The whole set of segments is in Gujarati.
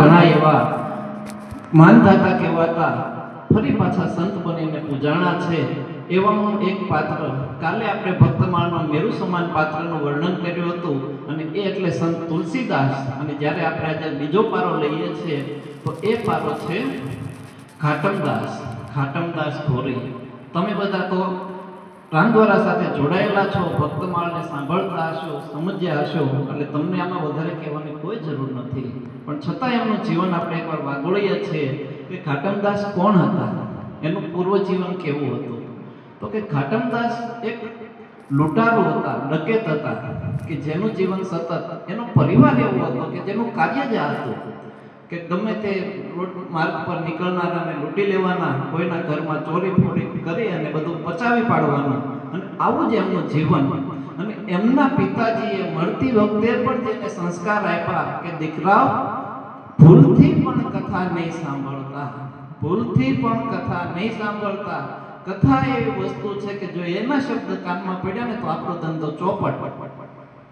ઘણા એવા માનધાતા કહેવાતા ફરી પાછા સંત બનીને પૂજાણા છે. એવાનું એક પાત્ર કાલે આપણે ભક્તમાળમાં મેરુ સમાન પાત્રનું વર્ણન કર્યું હતું અને એ એટલે સંત તુલસીદાસ. અને જ્યારે આપણે આજે બીજો પારો લઈએ છીએ તો એ પારો છે ઘાટમદાસ. ઘાટમદાસ ઘોરી. તમે બધા તો રામદ્વારા સાથે જોડાયેલા છો, ભક્તમાળને સાંભળતા હશો, સમજ્યા હશો, એટલે તમને આમાં વધારે કહેવાની કોઈ જરૂર નથી. પણ છતાં એમનું જીવન આપણે એકવાર વાગોળીએ છીએ કે ઘાટમદાસ કોણ હતા, એનું પૂર્વ જીવન કેવું હતું. તો કે ઘાટમદાસ એક લૂંટારૂ હતા, ડકેત હતા, કે જેનું જીવન સતત, એનો પરિવાર એવો હતો કે જેનું કાર્ય જ આ હતું કે ગમે તે માર્ગ પર નીકળનારાને લૂંટી લેવાના, કોઈના ઘરમાં ચોરી ફોરી કરી અને બધું પચાવી પાડવાનું, અને આવું જ એમનું જીવન. અને એમના પિતાજીએ મળતી વખતે પણ જેને સંસ્કાર આપ્યા કે દીકરા ભૂલથી પણ કથા નહીં સાંભળતા, ભૂલથી પણ કથા નહીં સાંભળતા. કથા એવી વસ્તુ છે કે જો એના શબ્દ કાનમાં પડ્યા ને તો આપણો ધંધો ચોપટ.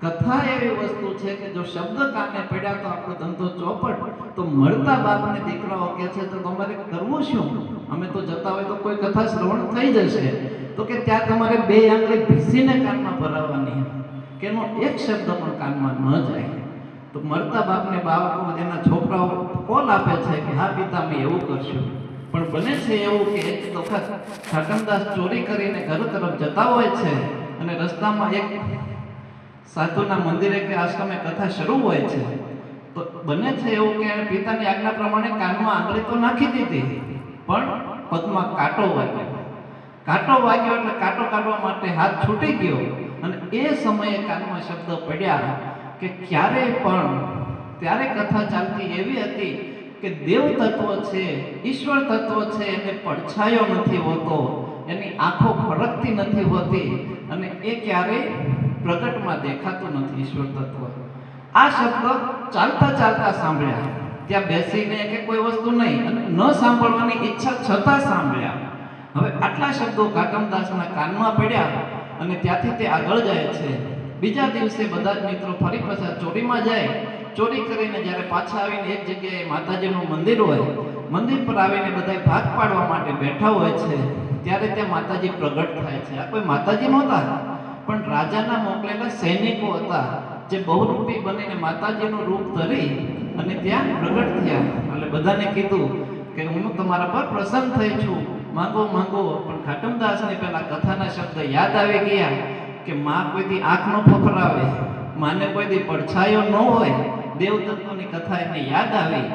કથા એવી વસ્તુ છે કે જો શબ્દ કાને પડ્યા તો આપણો ધંધો ચોપટ. તો મળતા બાપને દીકરાઓ કહે છે તો તમારે કરવું શું? અમે તો જતા હોય તો કોઈ કથા શ્રવણ થઈ જશે, તો કે ત્યાં તમારે બે આંગળી ભીસીને કાનમાં ભરાવવાની, કે એનો એક શબ્દ પણ કાનમાં ન જાય. તો મળતા બાપને બાળકો જેના છોકરાઓ કોલ આપે છે કે હા પિતા અમે એવું કરશું. પણ બને છે એવું કે એક વખત ઘાટમદાસ ચોરી કરીને ઘર તરફ જતા હોય છે અને રસ્તામાં એક સાધુના મંદિરે કે આશ્રમે કથા શરૂ હોય છે. તો બને છે એવું કે પિતાની આજ્ઞા પ્રમાણે કાનમાં આંગળી તો નાખી દીધી, પણ પગમાં કાંટો વાગ્યો. કાંટો વાગ્યો એટલે કાંટો કાઢવા માટે હાથ છૂટી ગયો અને એ સમયે કાનમાં શબ્દ પડ્યા કે ક્યારે પણ, ત્યારે કથા ચાલતી એવી હતી કે દેવ તત્વ છે, ઈશ્વર તત્વ છે, એને પડછાયો નથી હોતો, એની આંખો ફરકતી નથી હોતી અને એ ક્યારેય પ્રગટમાં દેખાતું નથી ઈશ્વર તત્વ. આ શબ્દ ચાલતા ચાલતા સાંભળ્યા, ત્યાં બેસીને કે કોઈ વસ્તુ નહીં અને ન સાંભળવાની ઈચ્છા છતાં સાંભળ્યા. હવે આટલા શબ્દો ઘાટમદાસના કાનમાં પડ્યા અને ત્યાંથી તે આગળ જાય છે. બીજા દિવસે બધા જ મિત્રો ફરી પાછા ચોરીમાં જાય. ચોરી કરીને જ્યારે પાછા આવીને એક જગ્યાએ માતાજીનું મંદિર હોય, મંદિર પર આવીને બધા ભાગ પાડવા માટે બેઠા હોય છે, ત્યારે ત્યાં માતાજી પ્રગટ થાય છે. આ કોઈ માતાજી નહોતા, પણ રાજાના મોકલેલા સૈનિકો હતા જે બહુરૂપી બનીને માતાજીનું રૂપ ધરી અને ત્યાં પ્રગટ થયા. એટલે બધાને કીધું કે હું તમારા પર પ્રસન્ન થઈ છું, માંગો માંગો. પણ ઘાટમદાસને પેલા કથાના શબ્દ યાદ આવી ગયા કે માં કોઈથી આંખ ન ફફરાવે, માને કોઈથી પડછાયો ન હોય. દેવ તત્વની કથા એને યાદ આવી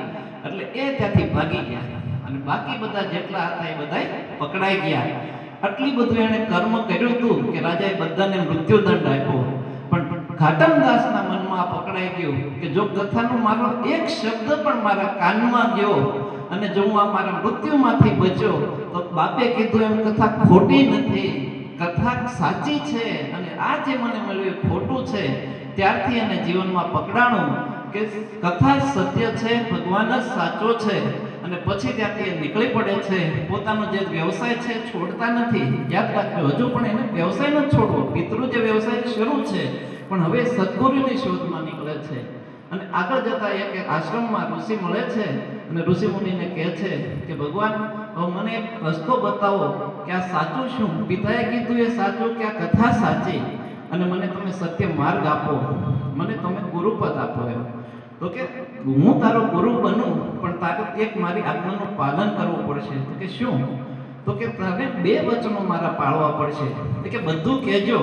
એટલે એ ત્યાંથી ભાગી ગયા અને બાકી બધા જેટલા હતા એ બધા પકડાઈ ગયા. આટલી બધું એણે કર્મ કર્યું હતું કે રાજાએ બધાને મૃત્યુદંડ આપ્યો. પણ ઘાટમદાસના મનમાં પકડાઈ ગયું કે જો કથાનો મારો એક શબ્દ પણ મારા કાનમાં ગયો અને જો હું આ મારા મૃત્યુમાંથી બચ્યો તો બાપે કીધું એમ કથા ખોટી નથી, કથા સાચી છે અને આ જે મને મળ્યું એ ખોટું છે. ત્યારથી એને જીવનમાં પકડાણું કે કથા સત્ય છે, ભગવાન જ સાચો છે. અને પછી ત્યાંથી એ નીકળી પડે છે. પોતાનો જે વ્યવસાય છે છોડતા નથી. યાદ રાખજો, હજુ પણ એને વ્યવસાય ન છોડવો. પિતૃ જે વ્યવસાય શરૂ છે પણ હવે સદગુરુની શોધમાં નીકળે છે. અને આગળ જતા એક આશ્રમમાં ઋષિ મળે છે અને ઋષિ મુનિને કહે છે કે ભગવાન હવે મને એક રસ્તો બતાવો કે આ સાચું શું? પિતાએ કીધું એ સાચું કે આ કથા સાચી? અને મને તમે સત્ય માર્ગ આપો, મને તમે ગુરુપદ આપો. એમ તો કે હું તારો ગુરુ બનું પણ તારે એક મારી આજ્ઞાનું પાલન કરવું પડશે. તો કે શું? તો કે તારે બે વચનો મારા પાળવા પડશે. તો કે બધું કહેજો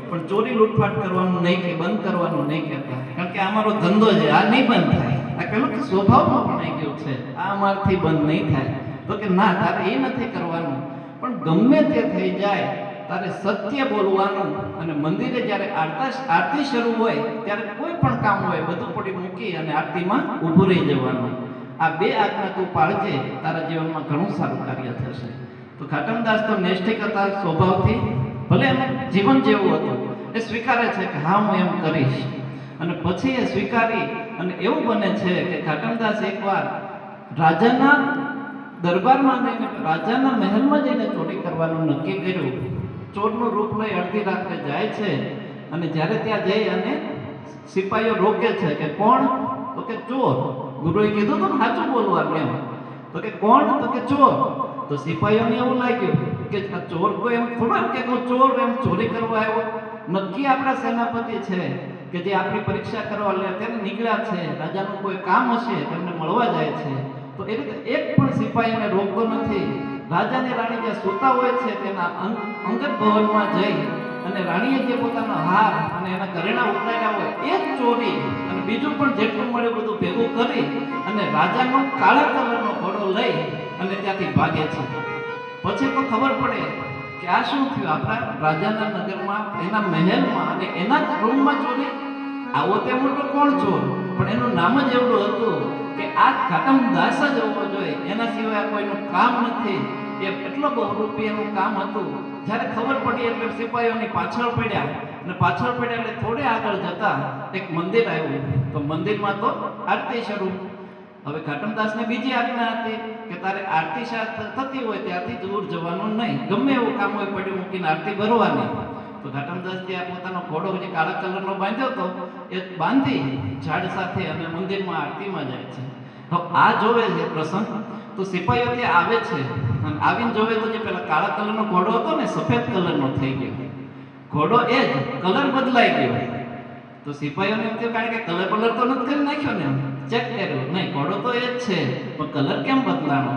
પણ ચોરી લૂંટફાટ કરવાનું નહીં, કે બંધ કરવાનું નહીં કહેતા, કારણ કે અમારો ધંધો છે, આ નહીં બંધ થાય. આ પેલું કે સ્વભાવમાં પણ આવી ગયું છે, આ અમારથી બંધ નહીં થાય. તો કે ના, તારે એ નથી કરવાનું, પણ ગમે તે થઈ જાય તારે સત્ય બોલવાનું. અને મંદિરે જ્યારે આરતી શરૂ હોય ત્યારે કોઈ પણ કામ હોય બધું પડી મૂકી અને આરતીમાં ઊભું રહી જવાનું. આ બે આજ્ઞા તું પાળજે, તારા જીવનમાં ઘણું સારું કાર્ય થશે. તો ઘાટમદાસ તો નૈષ્ઠિક હતા સ્વભાવથી, ભલે એનું જીવન જેવું હતું એ સ્વીકારે છે કે હા હું એમ કરીશ. અને પછી એ સ્વીકારી અને એવું બને છે કે ઘાટમદાસ એકવાર રાજાના દરબારમાં જઈને, રાજાના મહેલમાં જઈને ચોરી કરવાનું નક્કી કર્યું. ચોરનું રૂપ લઈ અડધી રાત્રે જાય છે અને જ્યારે ત્યાં જઈ અને સિપાહીઓ રોકે છે કે કોણ? તો કે ચોર. ગુરુએ કીધું તો સાચું બોલવાનું એમ. તો કે કોણ? તો કે ચોર. તો સિપાહીઓને એવું લાગ્યું કે આ ચોર કોઈ એમ થોડો એમ કે કોઈ ચોર એમ ચોરી કરવા આવ્યો. નક્કી આપણા સેનાપતિ છે કે જે આપણી પરીક્ષા કરવા લે તેને નીકળ્યા છે, રાજાનું કોઈ કામ હશે, તેમને મળવા જાય છે. તો એ રીતે એક પણ સિપાહીને રોકતો નથી. રાજા ને રાણી જ્યાં સૂતા હોય છે તેના અંગત ભવનમાં જઈ અને રાણીએ જે પોતાનો હાર અને એના ઘરેણા ઉતાર્યા હોય એ જ ચોરી અને બીજું પણ જેટલું મળે બધું ભેગું કરી અને રાજાનો કાળા કલરનો ઘોડો લઈ અને ત્યાંથી ભાગે છે. પછી તો ખબર પડે કે આ શું થયું, આપણા રાજાના નગરમાં, એના મહેલમાં અને એના જ રૂમમાં ચોરી. આવો તે મોટો કોણ ચોર? પણ એનું નામ જ એવું હતું કે આ ઘાટમદાસ જ હોવો જોઈએ, એના સિવાય કોઈનું કામ નથી. એ એટલો બહુરૂપી એનું કામ હતું. જ્યારે ખબર પડી એટલે સિપાહીઓની પાછળ પડ્યા અને પાછળ પડ્યા એટલે થોડે આગળ જતા એક મંદિર આવ્યું. તો મંદિરમાં તો આરતી શરૂ. હવે ઘાટમદાસને બીજી આજ્ઞા હતી કે તારે આરતી થતી હોય ત્યાંથી દૂર જવાનું નહીં, ગમે એવું કામ હોય પડ્યું મૂકીને આરતી ભરવાની. તો ઘાટમદાસ ત્યાં પોતાનો ઘોડો જે કાળા કલરનો બાંધ્યો હતો એ બાંધી ઝાડ સાથે અને મંદિરમાં આરતીમાં જાય છે. તો આ જોવે છે પ્રસંગ. તો સિપાહીઓ ત્યાં આવે છે અને આવીને જોવે તો જે પેલા કાળા કલરનો ઘોડો હતો ને સફેદ કલરનો થઈ ગયો. ઘોડો એ જ કલર બદલાઈ ગયો. તો સિપાહીઓને એમ થયું, કારણ કે કલર તો નથી કરી નાખ્યો ને, ચેક કર્યું, નહીં ઘોડો તો એ જ છે પણ કલર કેમ બદલાનો?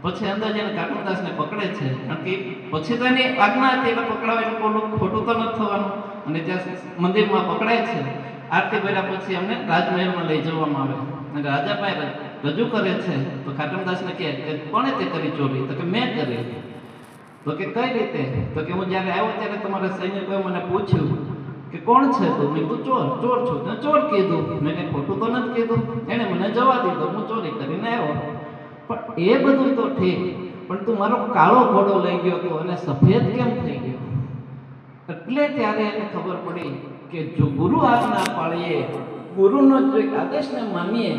પછી અંદર જઈને ઘાટમદાસને પકડે છે, કારણ કે પછી તો એની આજ્ઞા હતી એટલે પકડાવે એટલે ખોટું તો નથી થવાનું. અને ત્યાં મંદિરમાં પકડાય છે. આરતી ભર્યા પછી અમને રાજમહેલમાં લઈ જવામાં આવે અને રાજા પાસે રજૂ કરે છે. તો ઘાટમદાસને કહે કે કોણે તે કરી ચોરી? તો કે મેં કરી. તો કે કઈ રીતે? તો કે હું જ્યારે આવ્યો ત્યારે તમારા સૈનિકોએ મને પૂછ્યું કે કોણ છે તું? મેં કીધું ચોર છું. તો ચોર કીધું. મેં કંઈ ખોટું તો નથી કીધું. એણે મને જવા દીધો, હું ચોરી કરીને આવ્યો. પણ એ બધું તો ઠીક, પણ તું મારો કાળો ઘોડો લઈ ગયો હતો અને સફેદ કેમ થઈ ગયો? એટલે ત્યારે એને ખબર પડી કે જો ગુરુ આજ્ઞા પાળીએ, ગુરુનો જો આદેશને માનીએ